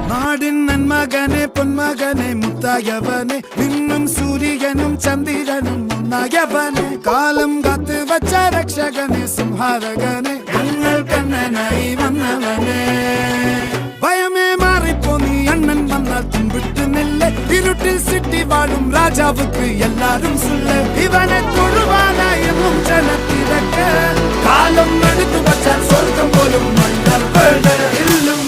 നാടിൻ നന്മകനെ പൊന്മകനെ മുത്തായവനെ നിന്നും സൂര്യനും ചന്ദ്രനും ഒന്നായവനെ കാലം കാത്ത് വച്ച രക്ഷകനെ സംഹാരകനെ ഞങ്ങൾ കണ്ണനായി വന്നവനെ ഭയമേ മാറിപ്പോ നീ അണ്ണൻ വന്നാൽ തുമ്പിട്ട് നെല്ല് ഇരുട്ടിൽ സിറ്റി വാഴും രാജാവുക്ക് എല്ലാരും സുല്ല് ഇവനെ തൊഴുവാനായും ജനത്തിരക്ക് കാലം എടുത്തു വച്ചാൽ സ്വർഗം പോലും മണ്ണൽ ഇല്ലും